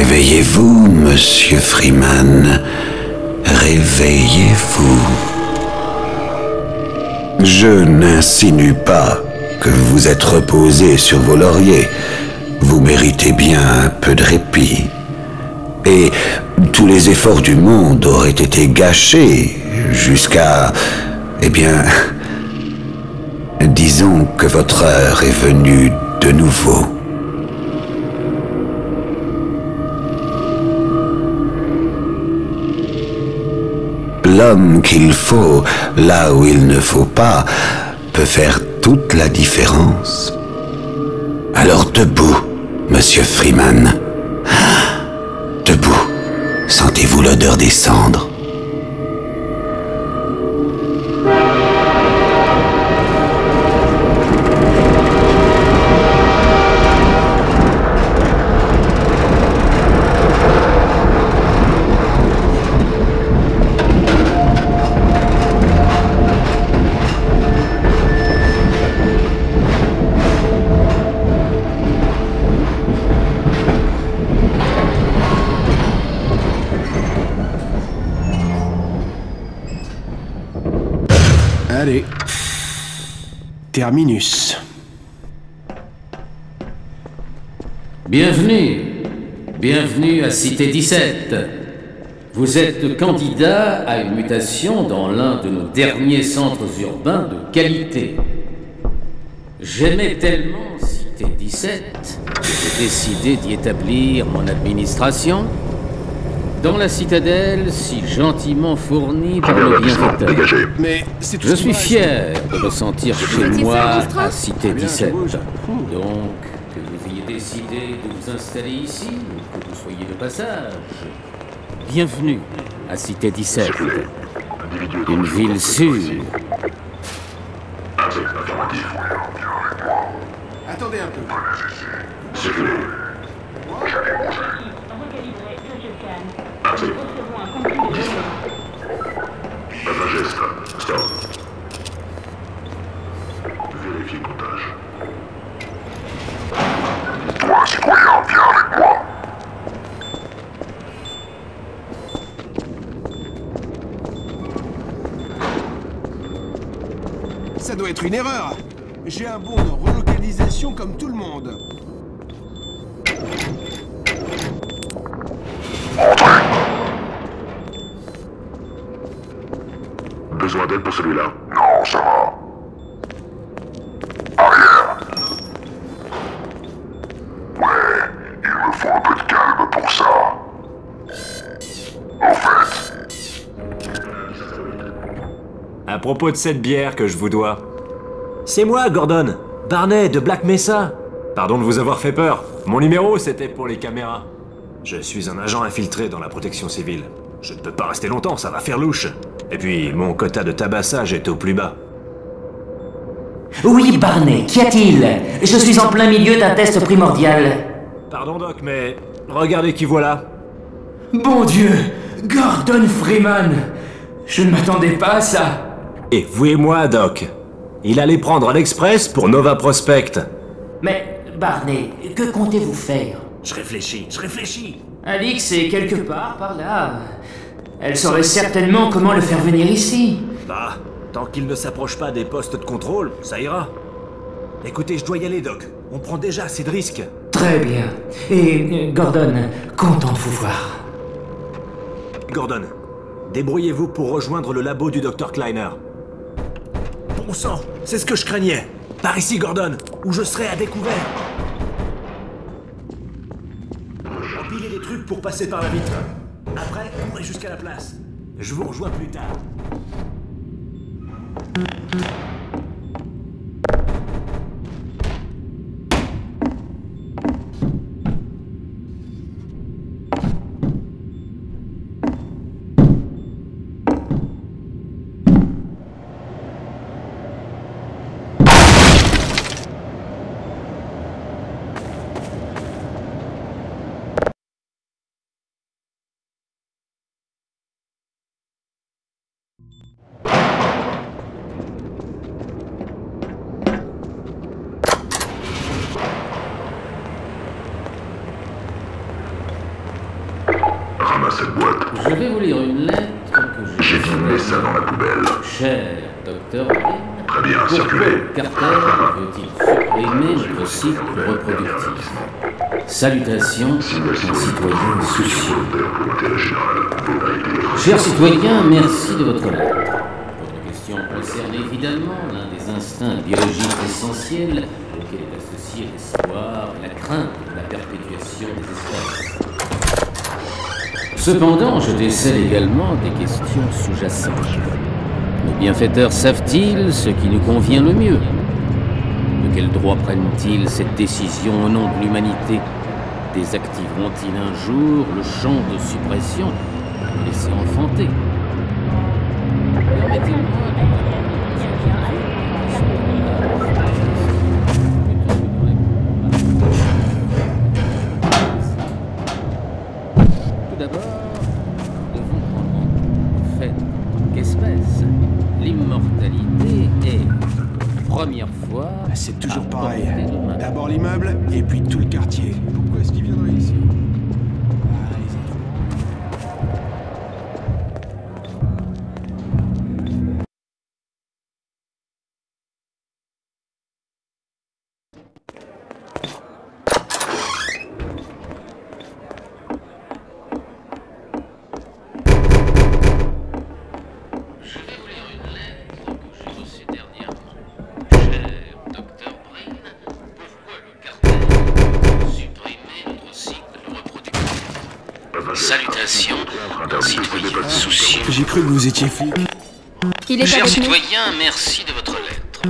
Réveillez-vous, monsieur Freeman. Réveillez-vous. Je n'insinue pas que vous vous êtes reposé sur vos lauriers. Vous méritez bien un peu de répit. Et tous les efforts du monde auraient été gâchés jusqu'à... Eh bien... Disons que votre heure est venue de nouveau. L'homme qu'il faut, là où il ne faut pas, peut faire toute la différence. Alors debout, monsieur Freeman. Debout. Sentez-vous l'odeur des cendres? Allez. Terminus. Bienvenue. Bienvenue à Cité 17. Vous êtes candidat à une mutation dans l'un de nos derniers centres urbains de qualité. J'aimais tellement Cité 17 que j'ai décidé d'y établir mon administration dans la citadelle si gentiment fournie par le bienfaiteur. Mais c'est tout Je ce suis qui me fier de me sentir chez moi à Cité Bien, 17. ça bouge. Donc, que vous ayez décidé de vous installer ici, ou que vous soyez de passage, bienvenue à Cité 17. Une ville sûre. Attendez un peu. Vérifiez comptage. Toi, citoyen, viens avec moi. Ça doit être une erreur. J'ai un bon de relocalisation comme tout le monde. Besoin d'aide pour celui-là? Non, ça va. Arrière. Ouais, il me faut un peu de calme pour ça. Au fait, À propos de cette bière que je vous dois. C'est moi, Gordon. Barney, de Black Mesa. Pardon de vous avoir fait peur. Mon numéro, c'était pour les caméras. Je suis un agent infiltré dans la protection civile. Je ne peux pas rester longtemps, ça va faire louche. Et puis, mon quota de tabassage est au plus bas. Oui, Barney, qu'y a-t-il? Je suis en plein milieu d'un test primordial. Pardon, Doc, mais regardez qui voilà. Bon Dieu, Gordon Freeman. Je ne m'attendais pas à ça. Et vous et moi, Doc. Il allait prendre l'Express pour Nova Prospect. Mais, Barney, que comptez-vous faire? Je réfléchis. Alix est quelque part par là. Elle saurait certainement comment le faire venir ici. Bah, tant qu'il ne s'approche pas des postes de contrôle, ça ira. Écoutez, je dois y aller, Doc. On prend déjà assez de risques. Très bien. Et, Gordon, content de vous voir. Gordon, débrouillez-vous pour rejoindre le labo du Dr Kleiner. Bon sang, c'est ce que je craignais. Par ici, Gordon, où je serai à découvert. Empilez les trucs pour passer par la vitre. Après, courez jusqu'à la place. Je vous rejoins plus tard. ramasse cette boîte. Je vais vous lire une lettre que J'ai dit mets ça dans la poubelle. Cher docteur Brin, Très bien, pourquoi circulez. le cartel veut-il supprimer notre cycle reproductif? Salutations, un citoyen soucieux. Pour l'intérêt général. Chers citoyens, merci de votre lettre. Votre question concerne évidemment l'un des instincts biologiques essentiels auxquels est associé l'espoir et la crainte de la perpétuation des espèces. Cependant, je décèle également des questions sous-jacentes. Nos bienfaiteurs savent-ils ce qui nous convient le mieux? De quel droit prennent-ils cette décision au nom de l'humanité? Désactiveront-ils un jour le champ de suppression pour nous laisser enfanter? Permettez-moi tout d'abord, nous devons prendre en compte le fait qu'espèce, l'immortalité est, pour la première fois, C'est toujours à pareil. portée de main. D'abord l'immeuble, et puis tout le quartier. Pourquoi est-ce qu'il viendrait ici? Ah, ils ont trouvé. Je vais vous lire une lettre que j'ai reçue dernièrement. Cher docteur Brin, pourquoi le cartel veut supprimer notre cycle reproductif? Salutations, un citoyen soucieux. J'ai cru que vous étiez flic. Il est Chers avec nous. citoyens, merci de votre lettre.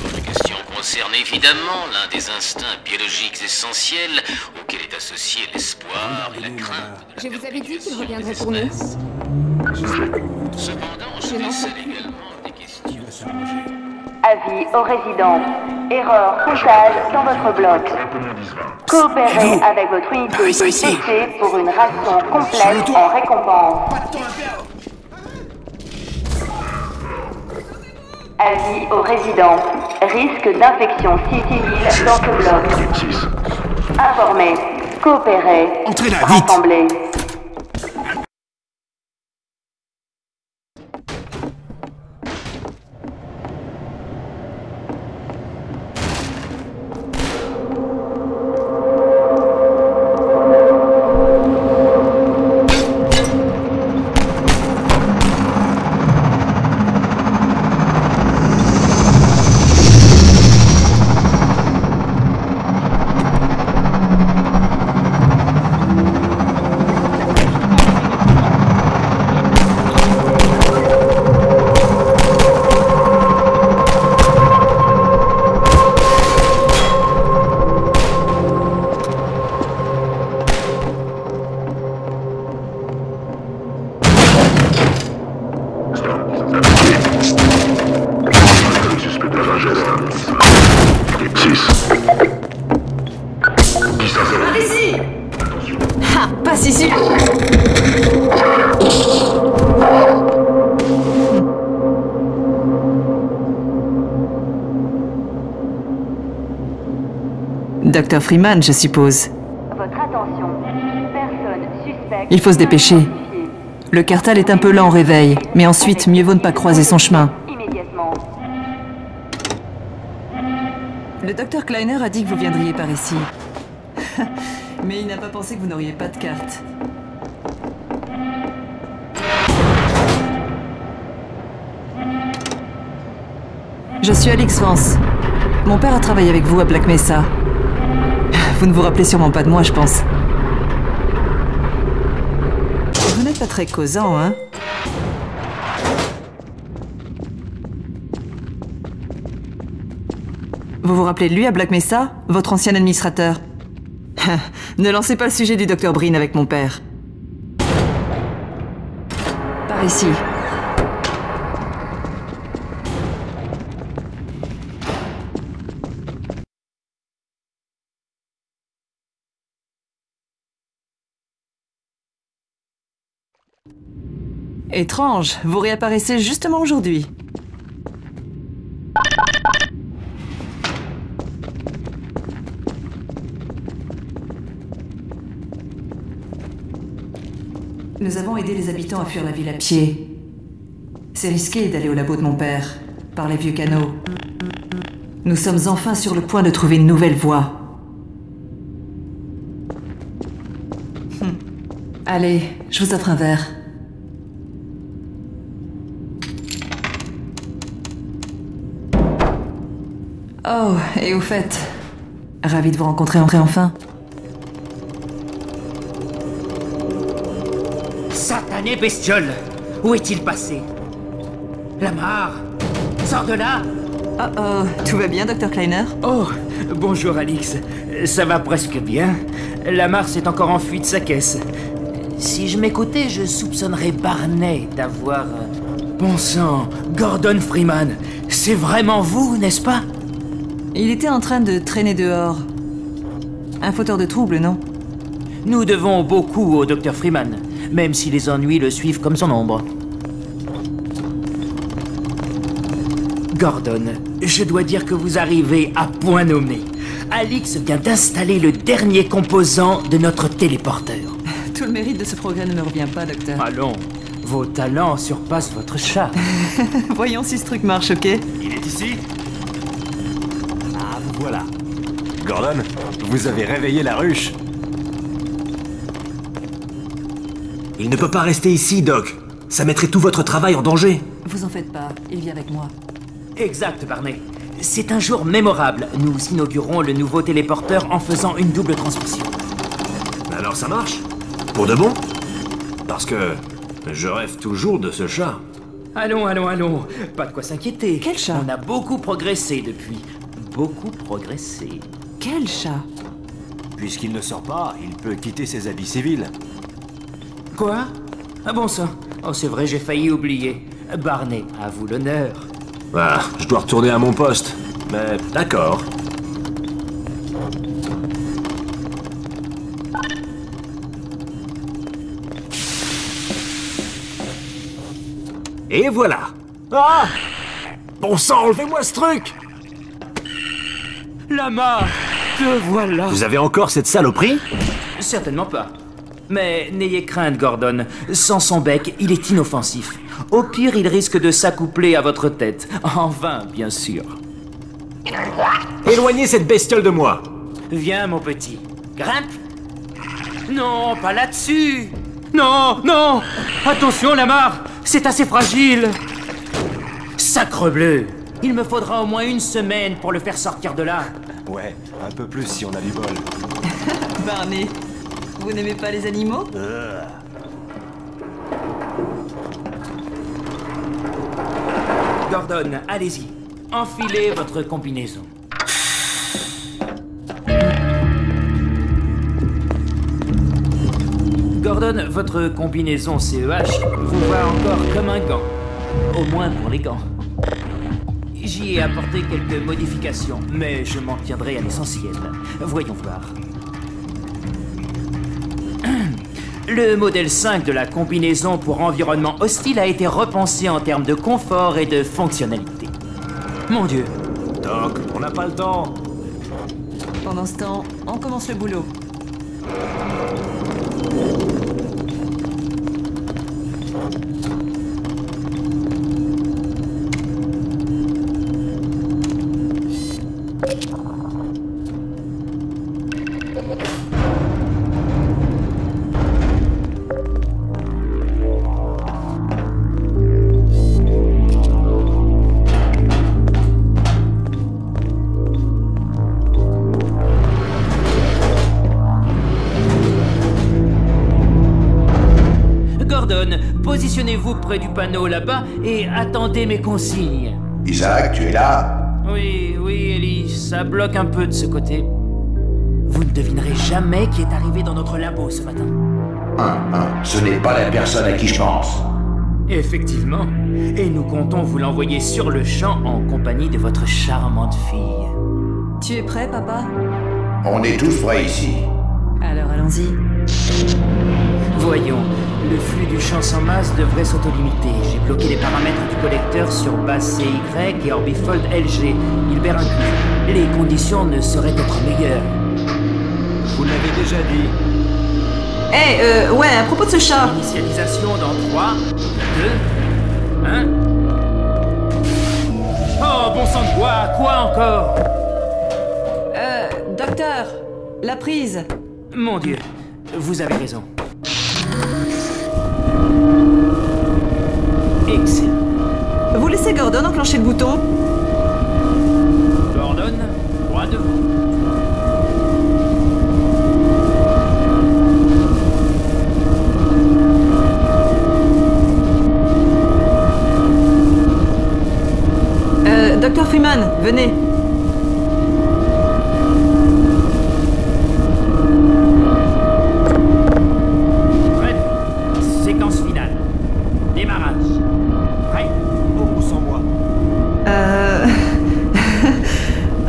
Votre question concerne évidemment l'un des instincts biologiques essentiels auxquels est associé l'espoir et la crainte de Je la vous avais dit qu'il perpétuation reviendrait des pour nous. espèces. Cependant, je Je n'en décèle peux plus. également des questions. Il va s'arranger. Avis aux résidents. Erreur fatale dans votre bloc. Coopérez avec votre unité PC pour une ration complète en récompense. Pas de temps à perdre. Avis aux résidents. Risque d'infection civile dans ce bloc. Informez. Coopérez. Entrez là, vite. Rassemblez. Passe ici. Docteur Freeman, je suppose. Votre attention. Personne suspecte. Il faut se dépêcher. identifiée. Le cartel est un peu lent au réveil, mais ensuite, mieux vaut ne pas croiser son chemin. Immédiatement. Le docteur Kleiner a dit que vous viendriez par ici. Mais il n'a pas pensé que vous n'auriez pas de carte. Je suis Alex Vance. Mon père a travaillé avec vous à Black Mesa. Vous ne vous rappelez sûrement pas de moi, je pense. Vous n'êtes pas très causant, hein? Vous vous rappelez de lui à Black Mesa, votre ancien administrateur? Ne lancez pas le sujet du docteur Brin avec mon père. Par ici. Étrange, vous réapparaissez justement aujourd'hui. Nous avons aidé les habitants à fuir la ville à pied. C'est risqué d'aller au labo de mon père, par les vieux canaux. Nous sommes enfin sur le point de trouver une nouvelle voie. Allez, je vous offre un verre. Oh, et au fait, ravi de vous rencontrer enfin. Satané bestiole! Où est-il passé? Lamar! Sors de là! Oh, tout va bien, Dr. Kleiner? Oh, bonjour Alix. Ça va presque bien. Lamar s'est encore enfui de sa caisse. Si je m'écoutais, je soupçonnerais Barney d'avoir... Bon sang, Gordon Freeman, c'est vraiment vous, n'est-ce pas? Il était en train de traîner dehors. Un fauteur de troubles, non? Nous devons beaucoup au Dr. Freeman, même si les ennuis le suivent comme son ombre. Gordon, je dois dire que vous arrivez à point nommé. Alix vient d'installer le dernier composant de notre téléporteur. Tout le mérite de ce progrès ne me revient pas, docteur. Allons, vos talents surpassent votre chat. Voyons si ce truc marche, ok? Il est ici? Ah, vous voilà. Gordon, vous avez réveillé la ruche. Il ne peut pas rester ici, Doc. Ça mettrait tout votre travail en danger. Vous en faites pas, il vient avec moi. Exact, Barney. C'est un jour mémorable. Nous inaugurons le nouveau téléporteur en faisant une double transmission. Alors ça marche? Pour de bon? Parce que je rêve toujours de ce chat. Allons. Pas de quoi s'inquiéter. Quel chat? On a beaucoup progressé depuis. Beaucoup progressé. Quel chat? Puisqu'il ne sort pas, il peut quitter ses habits civils. Quoi? Ah bon ça? Oh c'est vrai, j'ai failli oublier. Barney, à vous l'honneur. Ah, je dois retourner à mon poste. Mais d'accord. Et voilà. Ah! Bon sang, enlevez-moi ce truc! Lamar, te voilà. Vous avez encore cette saloperie? Certainement pas. Mais n'ayez crainte, Gordon. Sans son bec, il est inoffensif. Au pire, il risque de s'accoupler à votre tête. En vain, bien sûr. Éloignez cette bestiole de moi! Viens, mon petit. Grimpe. Non, pas là-dessus. Non. Attention, Lamar. C'est assez fragile. Sacrebleu. Il me faudra au moins une semaine pour le faire sortir de là. Ouais, un peu plus si on a du bol. Barney, vous n'aimez pas les animaux? Gordon, allez-y. Enfilez votre combinaison. Gordon, votre combinaison CEH vous va encore comme un gant. Au moins pour les gants. J'y ai apporté quelques modifications, mais je m'en tiendrai à l'essentiel. Voyons voir. Le modèle 5 de la combinaison pour environnement hostile a été repensé en termes de confort et de fonctionnalité. Mon Dieu. Doc, on n'a pas le temps. Pendant ce temps, on commence le boulot. Positionnez-vous près du panneau là-bas et attendez mes consignes. Isaac, tu es là? Oui, Ellie, ça bloque un peu de ce côté. Vous ne devinerez jamais qui est arrivé dans notre labo ce matin. Ce n'est pas la personne à qui je pense. Effectivement. Et nous comptons vous l'envoyer sur le champ en compagnie de votre charmante fille. Tu es prêt, papa? On est tous prêts ici. Alors allons-y. Voyons, le flux du champ sans masse devrait s'autolimiter. J'ai bloqué les paramètres du collecteur sur base CY et Orbifold LG. Hilbert inclus. Les conditions ne sauraient être meilleures. Vous l'avez déjà dit. Ouais, à propos de ce chat. Initialisation dans 3, 2, 1... Oh, bon sang de bois, quoi encore? Docteur, la prise. Mon Dieu, vous avez raison. Excellent. Vous laissez Gordon enclencher le bouton? Gordon, droit devant. Docteur Freeman, venez. Prêt. Séquence finale. Démarrage. Prêt. Au ou sans moi.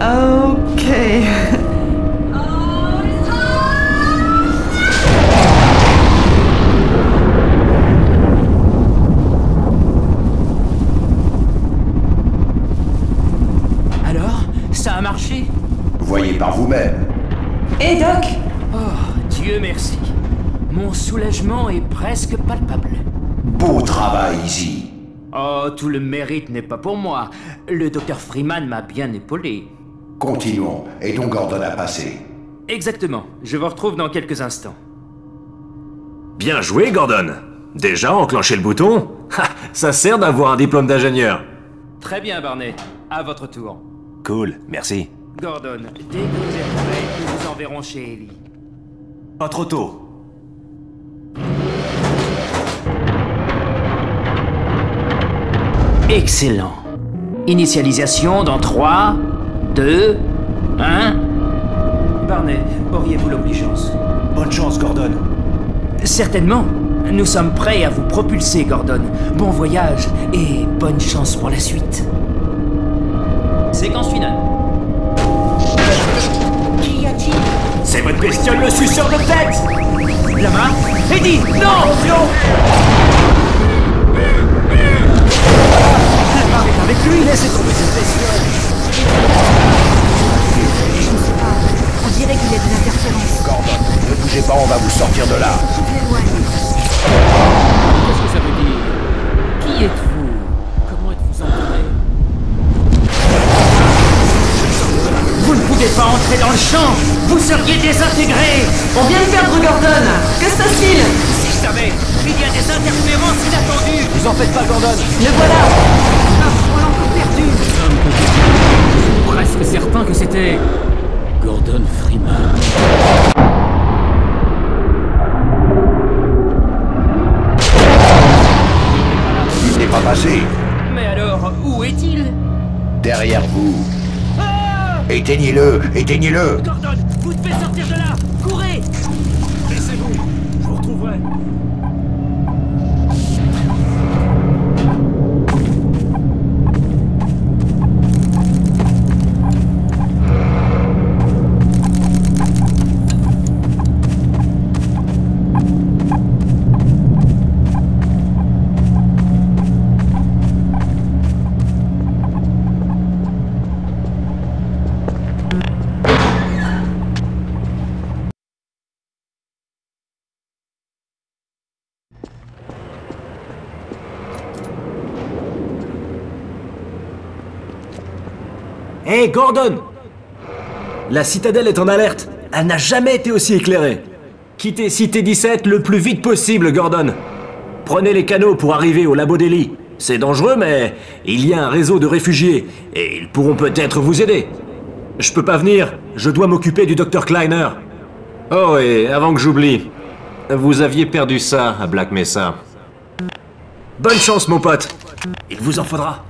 Ok. Alors, ça a marché? Voyez par vous-même. Hé, Doc! Oh, Dieu merci. Mon soulagement est presque palpable. Beau travail, Izzy. Oh, tout le mérite n'est pas pour moi. Le docteur Freeman m'a bien épaulé. Continuons. Et donc Gordon a passé. Exactement. Je vous retrouve dans quelques instants. Bien joué, Gordon. Déjà enclenché le bouton? Ha, ça sert d'avoir un diplôme d'ingénieur. Très bien, Barney. À votre tour. Cool, merci. Gordon, dès que vous êtes prêt, nous vous enverrons chez Ellie. Pas trop tôt. Excellent. Initialisation dans 3, 2, 1... Barney, auriez-vous l'obligeance? Bonne chance, Gordon. Certainement. Nous sommes prêts à vous propulser, Gordon. Bon voyage et bonne chance pour la suite. Séquence finale. Qu'y a-t-il? C'est votre bestiole, le suceur de tête! Lama? Eddie! Non! Non! Lama est avec lui! Laissez tomber cette bestiole! Je ne sais pas. On dirait qu'il y a des interférences. Gordon, ne bougez pas, on va vous sortir de là. Je m'éloigne. Qu'est-ce que ça veut dire? Qui êtes-vous? Comment êtes-vous entouré? Vous ne pouvez pas entrer dans le champ! Vous seriez désintégré! On vient de perdre Gordon! Que se passe-t-il? Si je savais! Il y a des interférences inattendues! Vous en faites pas, Gordon! Le voilà! On l'a encore perdu. Presque certain que c'était Gordon Freeman. Il n'est pas passé. Mais alors, où est-il? Derrière vous. Éteignez-le, éteignez-le. Gordon, vous devez sortir de là! Courez! Laissez-vous, je vous retrouverai. Hé, Gordon! La citadelle est en alerte. Elle n'a jamais été aussi éclairée. Quittez Cité 17 le plus vite possible, Gordon. Prenez les canaux pour arriver au labo d'Ellie. C'est dangereux, mais il y a un réseau de réfugiés, et ils pourront peut-être vous aider. Je peux pas venir, je dois m'occuper du Dr. Kleiner. Oh, et avant que j'oublie, vous aviez perdu ça à Black Mesa. Bonne chance, mon pote. Il vous en faudra.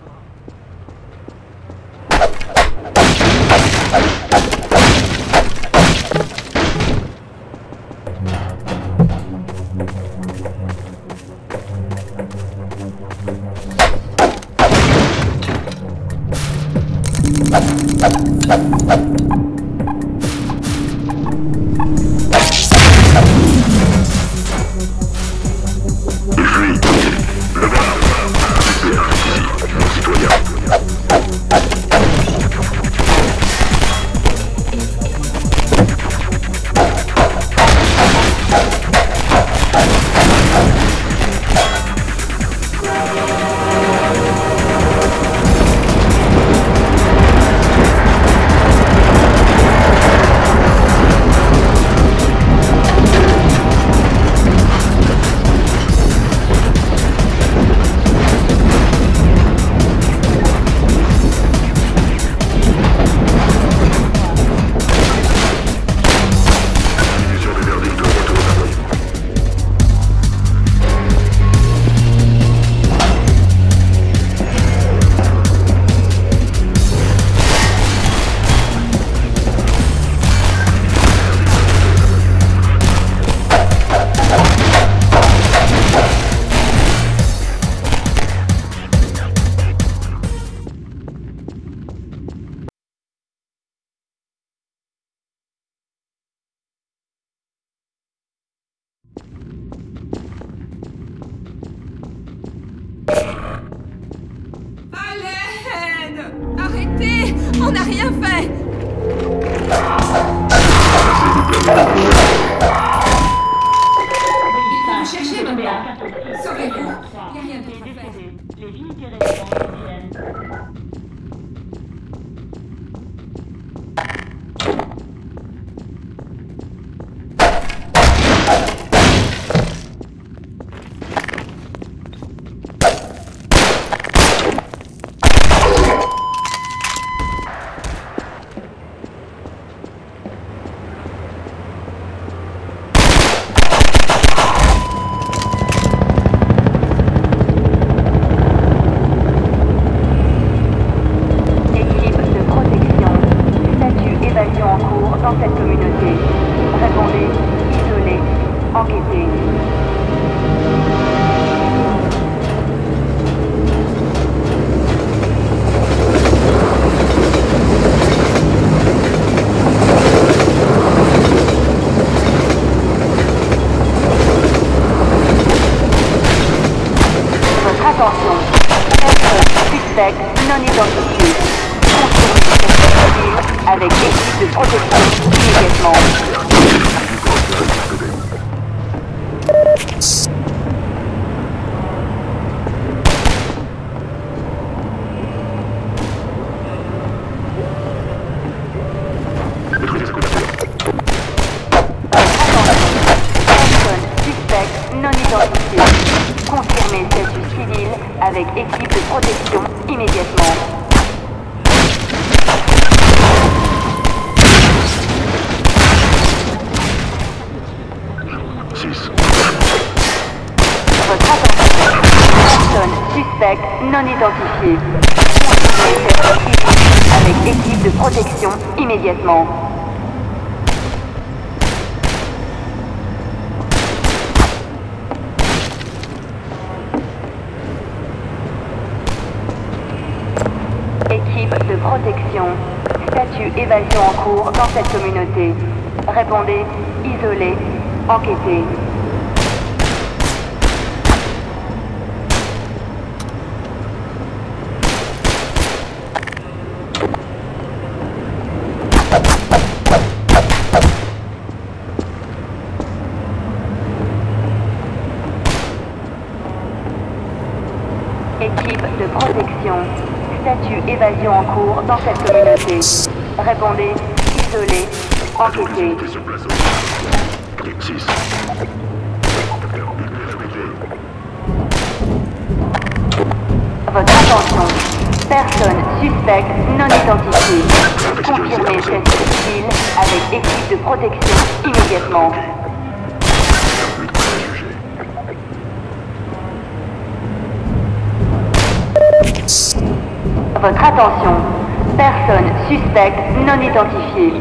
On n'a rien fait. Il faut me chercher maintenant. Sauvez-vous. Il n'y a rien d'autre à faire. Les unités résistantes viennent. Dans cette communauté. Répondez, isolez, enquêtez. Votre attention. Personne suspecte non identifiée. Avec équipe de protection immédiatement. Personne suspecte non identifiée. Confirmez statut civil avec équipe de protection immédiatement. Votre attention. Personne suspecte non identifiée. Confirmez statut civil avec équipe de protection immédiatement. Équipe de protection. Statut évasion en cours dans cette communauté. Répondez, isolez, enquêtez. Équipe de protection. Statut évasion en cours dans cette communauté. Répondez, isolez, enquêtez. Votre attention. Personne suspecte non identifiée. Confirmez statut civil avec équipe de protection immédiatement. Votre attention. Personne suspecte non identifiée.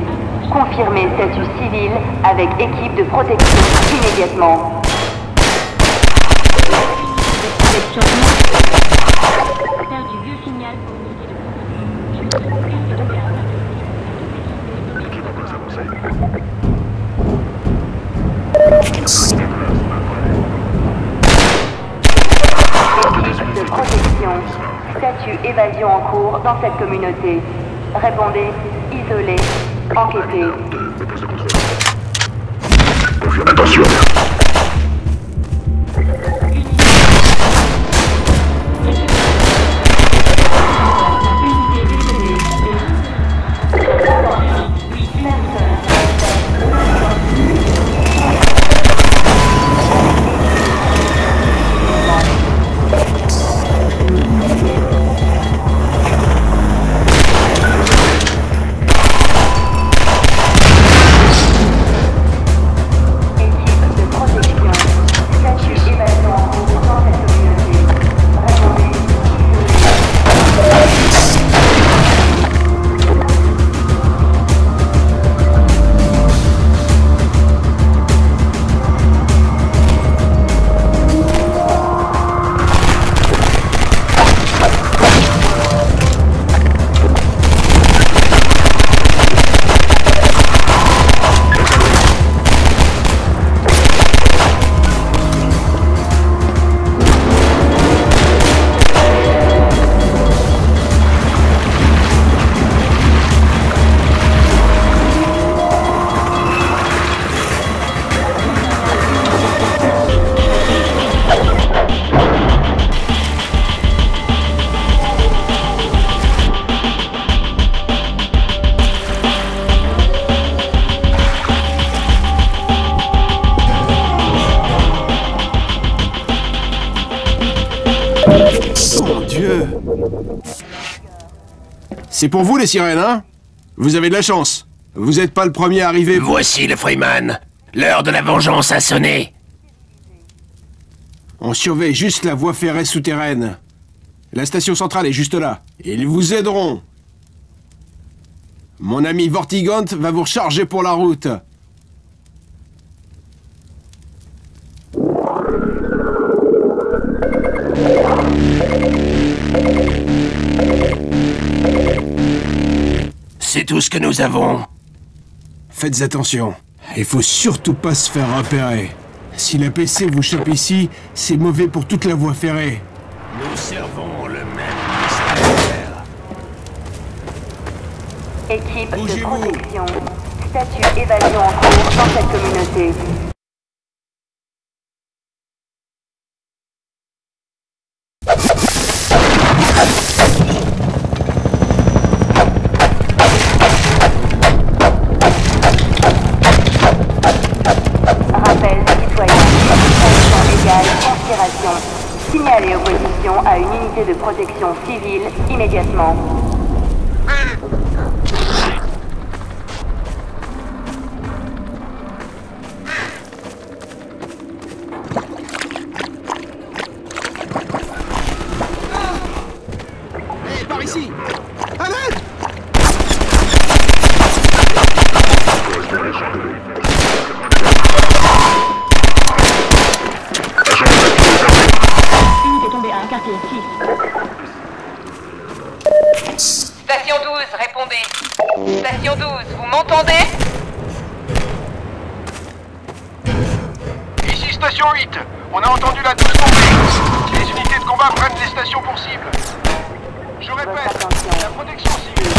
Confirmez statut civil avec équipe de protection immédiatement. Faire du vieux signal pour unité de protection. Statut évasion en cours dans cette communauté. Répondez, isolez, enquêtez. Attention. Équipe de protection. Mon Dieu! C'est pour vous les sirènes, hein? Vous avez de la chance. Vous n'êtes pas le premier à arriver. Voici le Freeman. L'heure de la vengeance a sonné. On surveille juste la voie ferrée souterraine. La station centrale est juste là. Ils vous aideront. Mon ami Vortigaunt va vous recharger pour la route. C'est tout ce que nous avons. Faites attention. Il faut surtout pas se faire repérer. Si la PC vous chope ici, c'est mauvais pour toute la voie ferrée. Nous servons le même mystère. Équipe de protection. Statut évasion en cours dans cette communauté. Signalez opposition à une unité de protection civile immédiatement. Hé, par ici! À l'aide! Station 12, répondez. Station 12, vous m'entendez? Ici Station 8, on a entendu la 12 tomber. Les unités de combat prennent les stations pour cible. Je répète, la protection civile.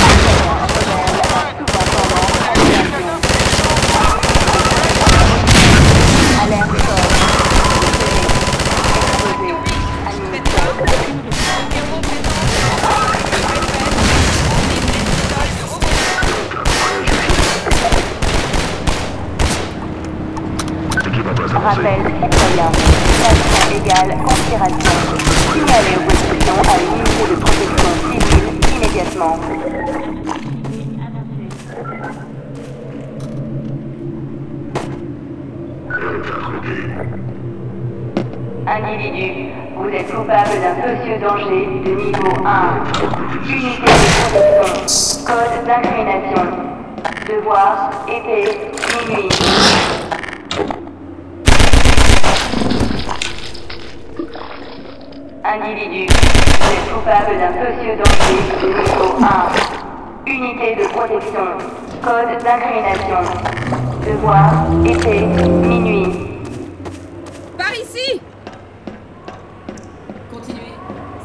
Rappel citoyen. Station égale conspiration. Signalez opposition à une unité de protection civile immédiatement. Individu, vous êtes coupable d'un socieux danger de niveau 1. Unité de protection. Code d'incrimination. Devoir, épée, minuit. Individu, vous êtes coupable d'un socieux danger de niveau 1. Unité de protection. Code d'incrimination. Devoir, épée, minuit. Par ici! Continuez.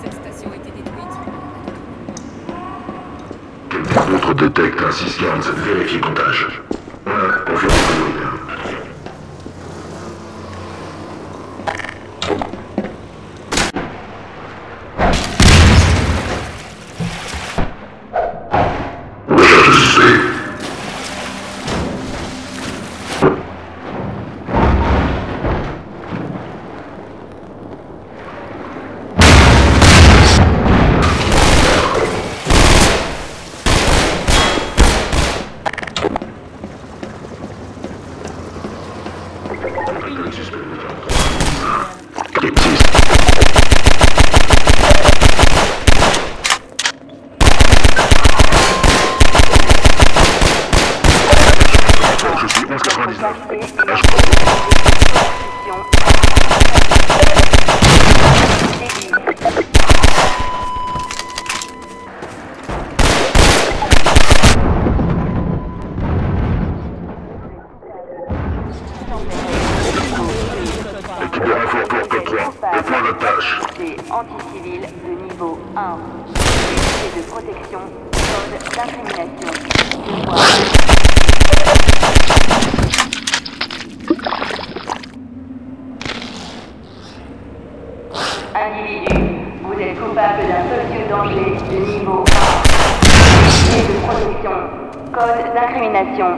Cette station a été détruite. Quelqu'un d'autre détecte un 647, vérifiez comptage. Voilà, confirmez prioritaire. Anti-civil de niveau 1. Unité de protection. Code d'incrimination. Individu, vous êtes coupable d'un socieux danger de niveau 1. Unité de protection. Code d'incrimination.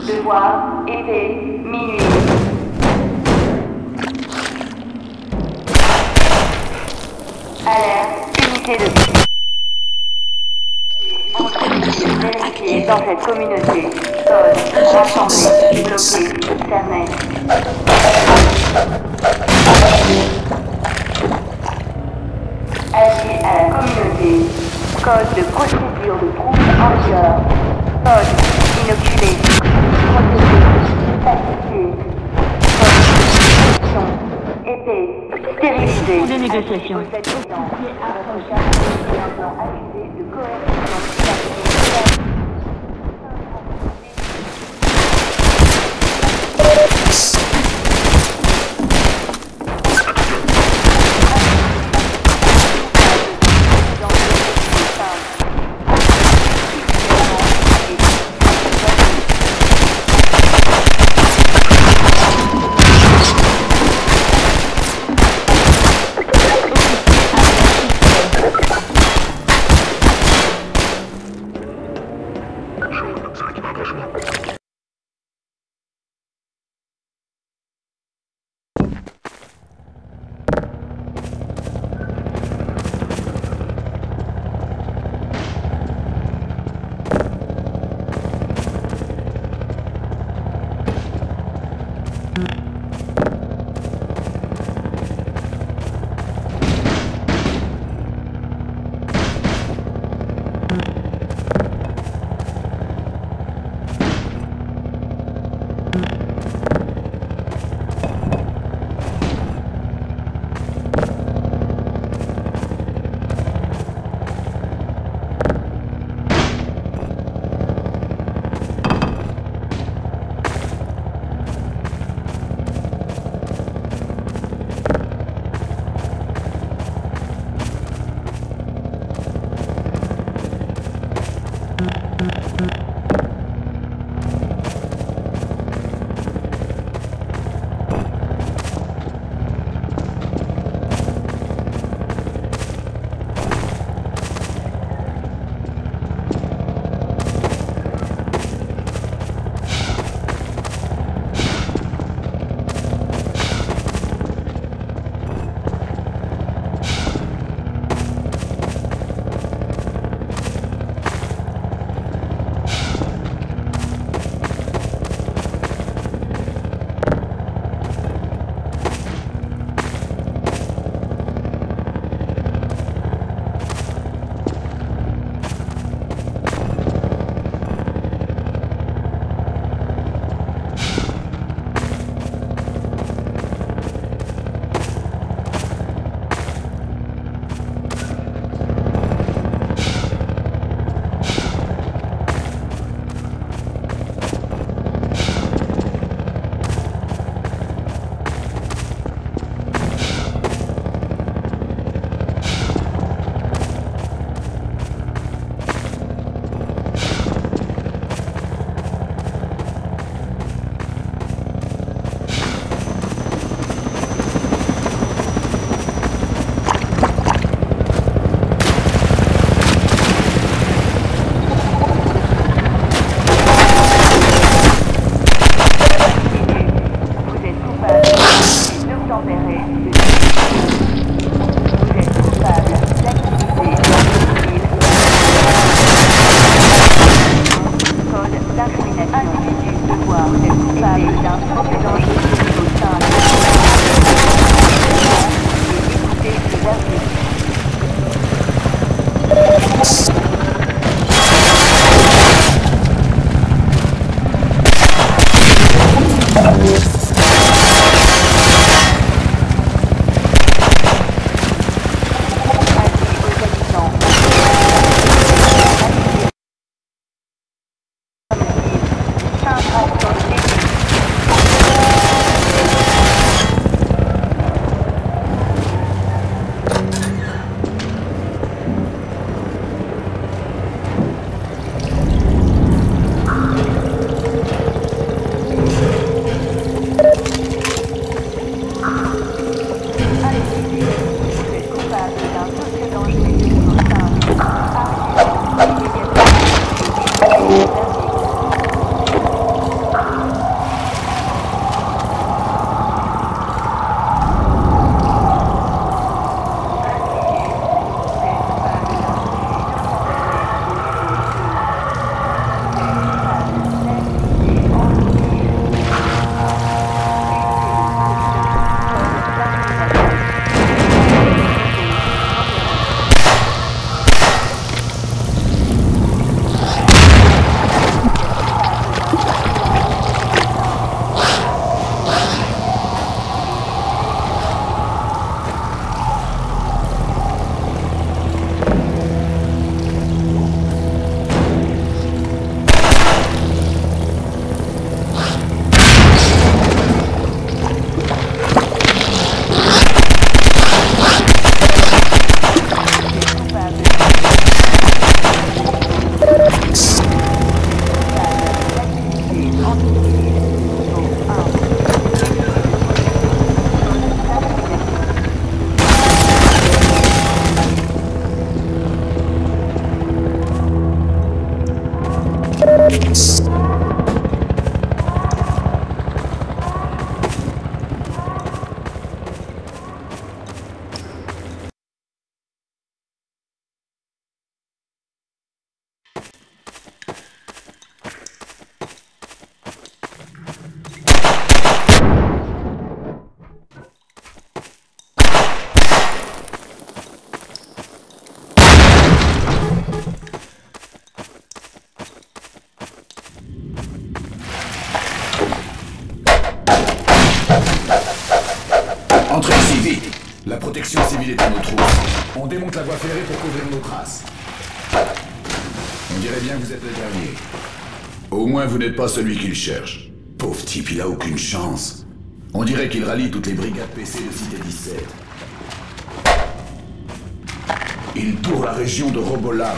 Devoir, épée, minuit. Alerte. Évitez de... Vérifiez dans cette communauté. Code, rassemblé, bloqué, fermé. Agir à la communauté. Code de procédure de trouble en vigueur. Code inoculé. Protégé. Pacifié. Code de épée. Stérilisé. Des négociations. protection civile est à nos trousses. On démonte la voie ferrée pour couvrir nos traces. On dirait bien que vous êtes le dernier. Au moins, vous n'êtes pas celui qu'il cherche. Pauvre type, il a aucune chance. On dirait qu'il rallie toutes les brigades PC de Cité 17. Il tourne la région de Robolam.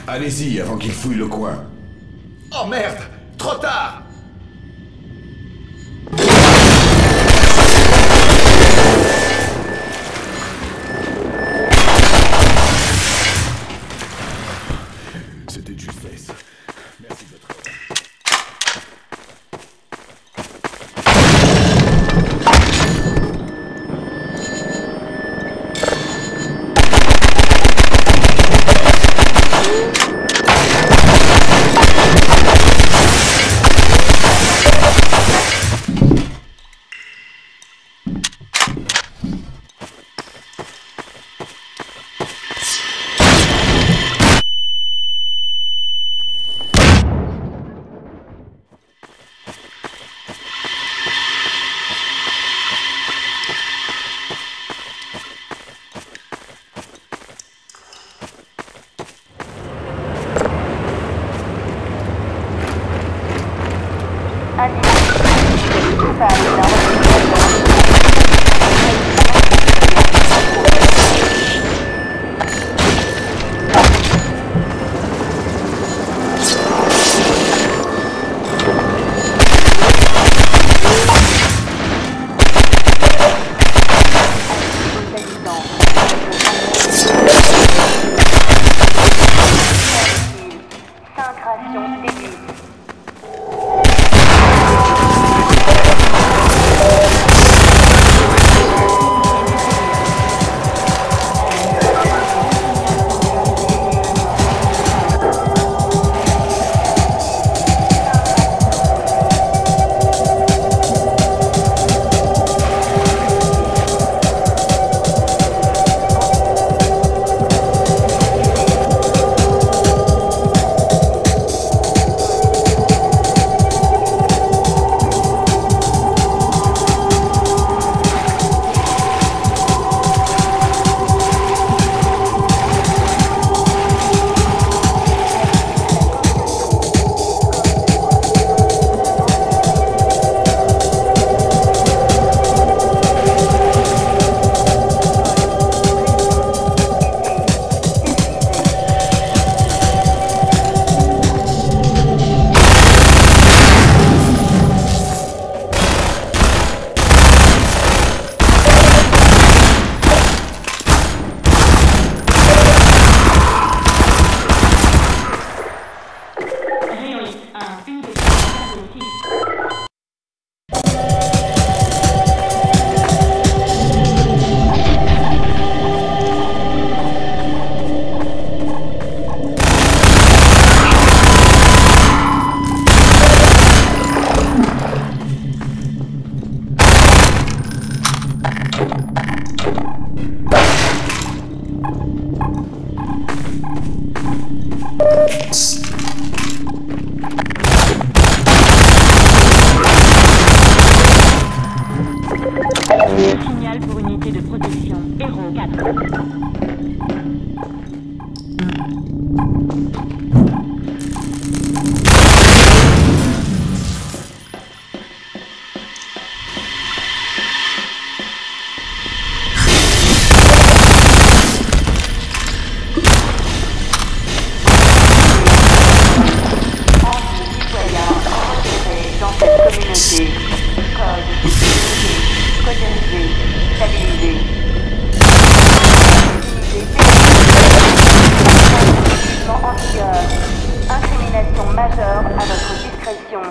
Allez-y avant qu'il fouille le coin. Oh merde! Trop tard! C'était juste fait. Merci de votre aide. Signal pour unité de protection. Héros 4. Incrimination majeure à votre discrétion.